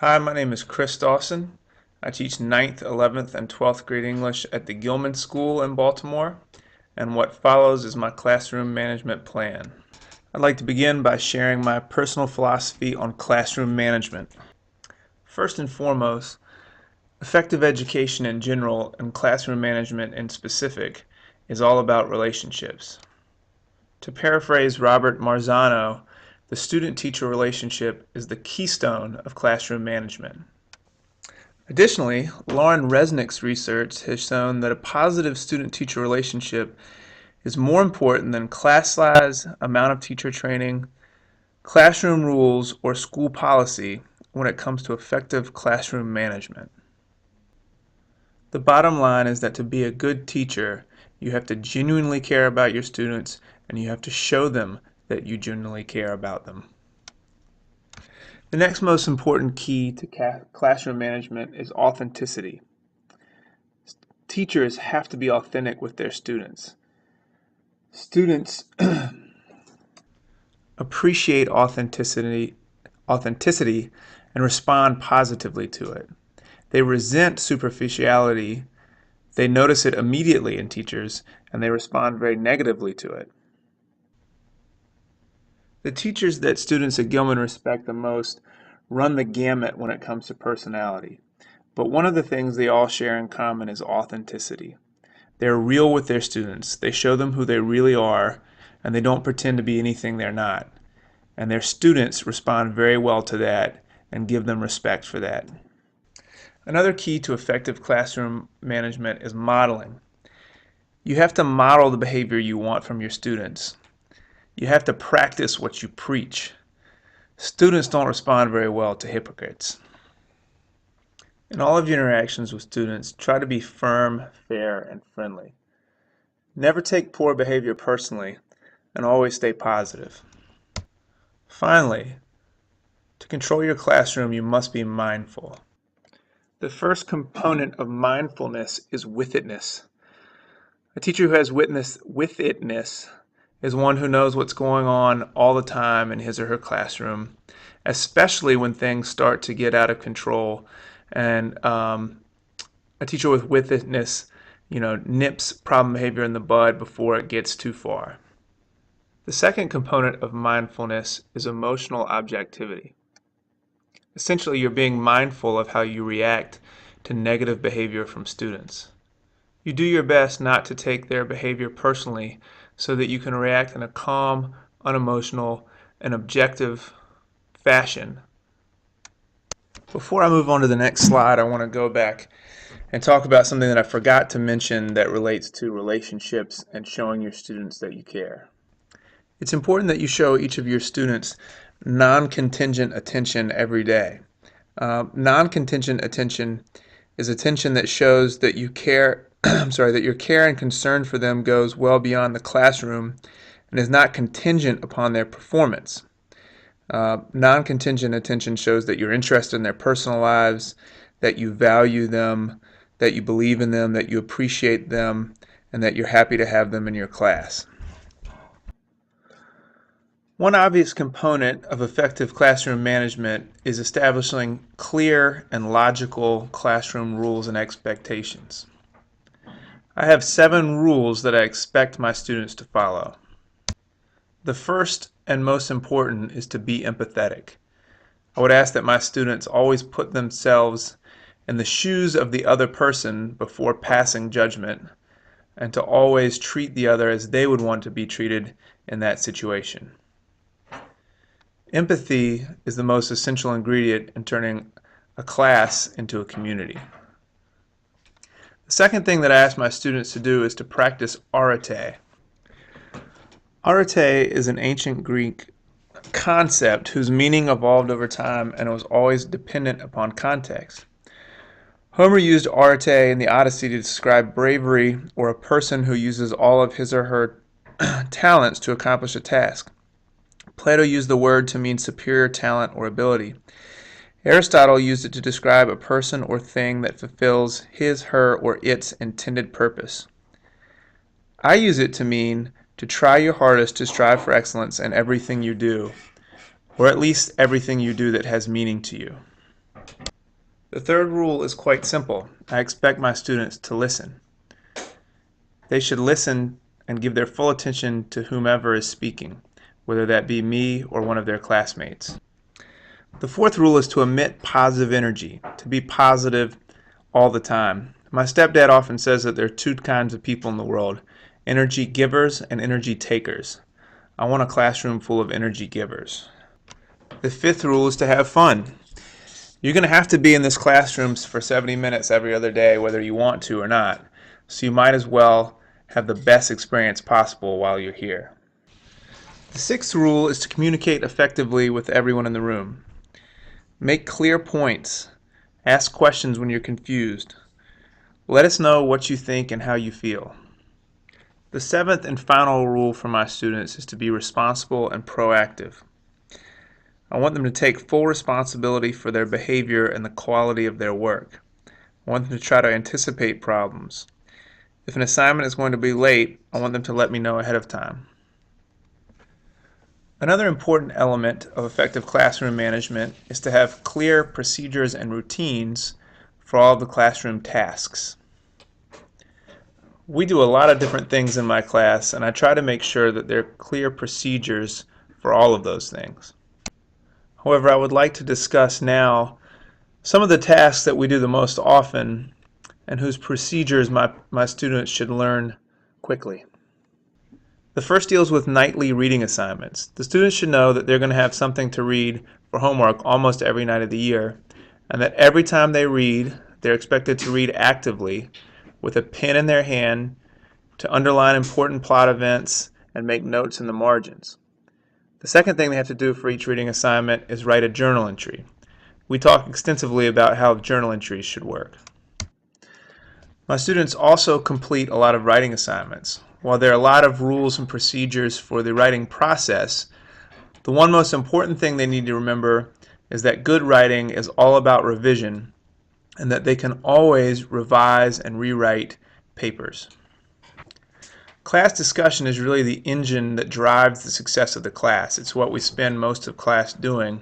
Hi, my name is Chris Dawson. I teach ninth, 11th, and 12th grade English at the Gilman School in Baltimore, and what follows is my classroom management plan. I'd like to begin by sharing my personal philosophy on classroom management. First and foremost, effective education in general and classroom management in specific is all about relationships. To paraphrase Robert Marzano, the student-teacher relationship is the keystone of classroom management. Additionally, Lauren Resnick's research has shown that a positive student-teacher relationship is more important than class size, amount of teacher training, classroom rules, or school policy when it comes to effective classroom management. The bottom line is that to be a good teacher, you have to genuinely care about your students and you have to show them that you genuinely care about them. The next most important key to classroom management is authenticity. Teachers have to be authentic with their students. Students appreciate authenticity and respond positively to it. They resent superficiality, they notice it immediately in teachers, and they respond very negatively to it. The teachers that students at Gilman respect the most run the gamut when it comes to personality. But one of the things they all share in common is authenticity. They're real with their students. They show them who they really are, and they don't pretend to be anything they're not. And their students respond very well to that and give them respect for that. Another key to effective classroom management is modeling. You have to model the behavior you want from your students. You have to practice what you preach. Students don't respond very well to hypocrites. In all of your interactions with students, try to be firm, fair, and friendly. Never take poor behavior personally, and always stay positive. Finally, to control your classroom, you must be mindful. The first component of mindfulness is with-itness. A teacher who has with-itness is one who knows what's going on all the time in his or her classroom, especially when things start to get out of control. And a teacher with itness, nips problem behavior in the bud before it gets too far. The second component of mindfulness is emotional objectivity. Essentially, you're being mindful of how you react to negative behavior from students. You do your best not to take their behavior personally so that you can react in a calm, unemotional, and objective fashion. Before I move on to the next slide, I want to go back and talk about something that I forgot to mention that relates to relationships and showing your students that you care. It's important that you show each of your students non-contingent attention every day. Non-contingent attention is attention that shows that you care, that your care and concern for them goes well beyond the classroom and is not contingent upon their performance. Non-contingent attention shows that you're interested in their personal lives, that you value them, that you believe in them, that you appreciate them, and that you're happy to have them in your class. One obvious component of effective classroom management is establishing clear and logical classroom rules and expectations. I have 7 rules that I expect my students to follow. The first and most important is to be empathetic. I would ask that my students always put themselves in the shoes of the other person before passing judgment, and to always treat the other as they would want to be treated in that situation. Empathy is the most essential ingredient in turning a class into a community. The second thing that I ask my students to do is to practice arete. Arete is an ancient Greek concept whose meaning evolved over time and was always dependent upon context. Homer used arete in the Odyssey to describe bravery or a person who uses all of his or her talents to accomplish a task. Plato used the word to mean superior talent or ability. Aristotle used it to describe a person or thing that fulfills his, her, or its intended purpose. I use it to mean to try your hardest to strive for excellence in everything you do, or at least everything you do that has meaning to you. The third rule is quite simple. I expect my students to listen. They should listen and give their full attention to whomever is speaking, whether that be me or one of their classmates. The fourth rule is to emit positive energy, to be positive all the time. My stepdad often says that there are two kinds of people in the world, energy givers and energy takers. I want a classroom full of energy givers. The fifth rule is to have fun. You're going to have to be in this classroom for 70 minutes every other day, whether you want to or not. So you might as well have the best experience possible while you're here. The sixth rule is to communicate effectively with everyone in the room. Make clear points. Ask questions when you're confused. Let us know what you think and how you feel. The seventh and final rule for my students is to be responsible and proactive. I want them to take full responsibility for their behavior and the quality of their work. I want them to try to anticipate problems. If an assignment is going to be late, I want them to let me know ahead of time. Another important element of effective classroom management is to have clear procedures and routines for all of the classroom tasks. We do a lot of different things in my class, and I try to make sure that there are clear procedures for all of those things. However, I would like to discuss now some of the tasks that we do the most often and whose procedures my students should learn quickly. The first deals with nightly reading assignments. The students should know that they're going to have something to read for homework almost every night of the year, and that every time they read, they're expected to read actively with a pen in their hand to underline important plot events and make notes in the margins. The second thing they have to do for each reading assignment is write a journal entry. We talk extensively about how journal entries should work. My students also complete a lot of writing assignments. While there are a lot of rules and procedures for the writing process, the one most important thing they need to remember is that good writing is all about revision and that they can always revise and rewrite papers. Class discussion is really the engine that drives the success of the class. It's what we spend most of class doing,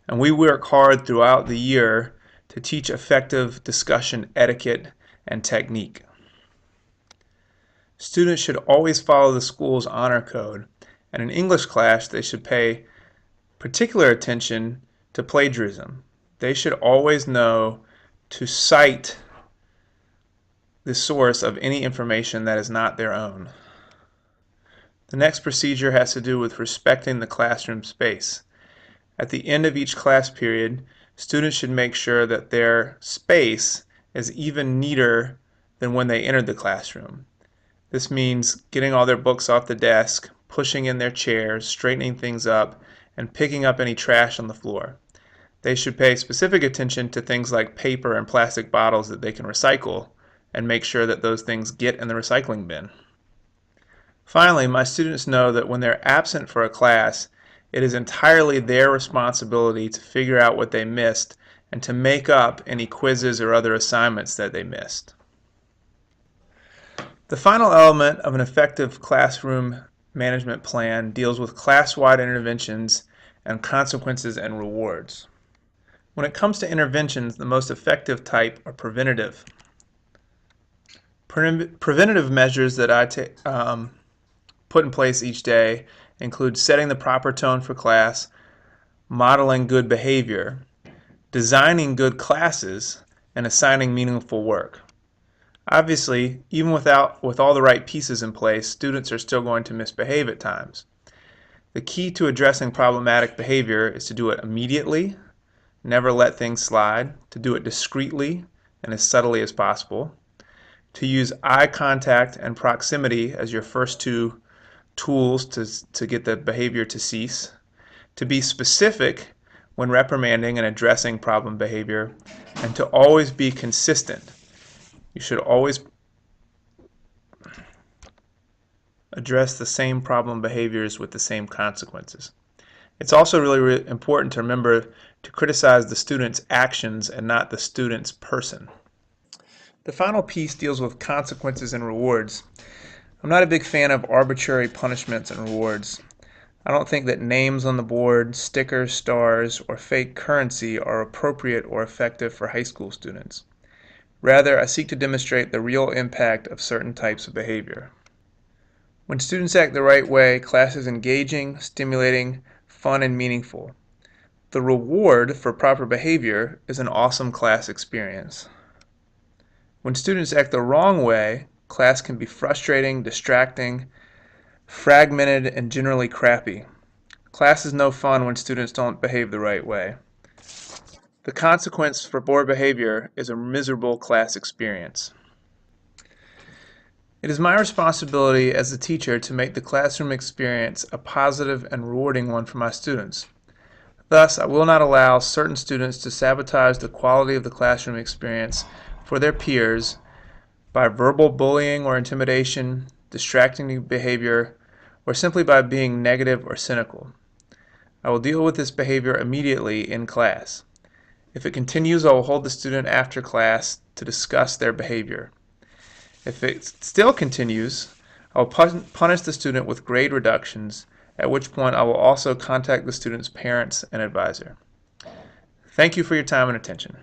and we work hard throughout the year to teach effective discussion etiquette and technique. Students should always follow the school's honor code, and in English class they should pay particular attention to plagiarism. They should always know to cite the source of any information that is not their own. The next procedure has to do with respecting the classroom space. At the end of each class period, students should make sure that their space is even neater than when they entered the classroom. This means getting all their books off the desk, pushing in their chairs, straightening things up, and picking up any trash on the floor. They should pay specific attention to things like paper and plastic bottles that they can recycle and make sure that those things get in the recycling bin. Finally, my students know that when they're absent for a class, it is entirely their responsibility to figure out what they missed and to make up any quizzes or other assignments that they missed. The final element of an effective classroom management plan deals with class-wide interventions and consequences and rewards. When it comes to interventions, the most effective type are preventative. Preventative measures that I put in place each day include setting the proper tone for class, modeling good behavior, designing good classes, and assigning meaningful work. Obviously, even with all the right pieces in place, students are still going to misbehave at times. The key to addressing problematic behavior is to do it immediately, never let things slide, to do it discreetly and as subtly as possible, to use eye contact and proximity as your first two tools to get the behavior to cease, to be specific when reprimanding and addressing problem behavior, and to always be consistent. You should always address the same problem behaviors with the same consequences. It's also really important to remember to criticize the student's actions and not the student's person. The final piece deals with consequences and rewards. I'm not a big fan of arbitrary punishments and rewards. I don't think that names on the board, stickers, stars, or fake currency are appropriate or effective for high school students. Rather, I seek to demonstrate the real impact of certain types of behavior. When students act the right way, class is engaging, stimulating, fun, and meaningful. The reward for proper behavior is an awesome class experience. When students act the wrong way, class can be frustrating, distracting, fragmented, and generally crappy. Class is no fun when students don't behave the right way. The consequence for poor behavior is a miserable class experience. It is my responsibility as a teacher to make the classroom experience a positive and rewarding one for my students. Thus, I will not allow certain students to sabotage the quality of the classroom experience for their peers by verbal bullying or intimidation, distracting behavior, or simply by being negative or cynical. I will deal with this behavior immediately in class. If it continues, I will hold the student after class to discuss their behavior. If it still continues, I will punish the student with grade reductions, at which point I will also contact the student's parents and advisor. Thank you for your time and attention.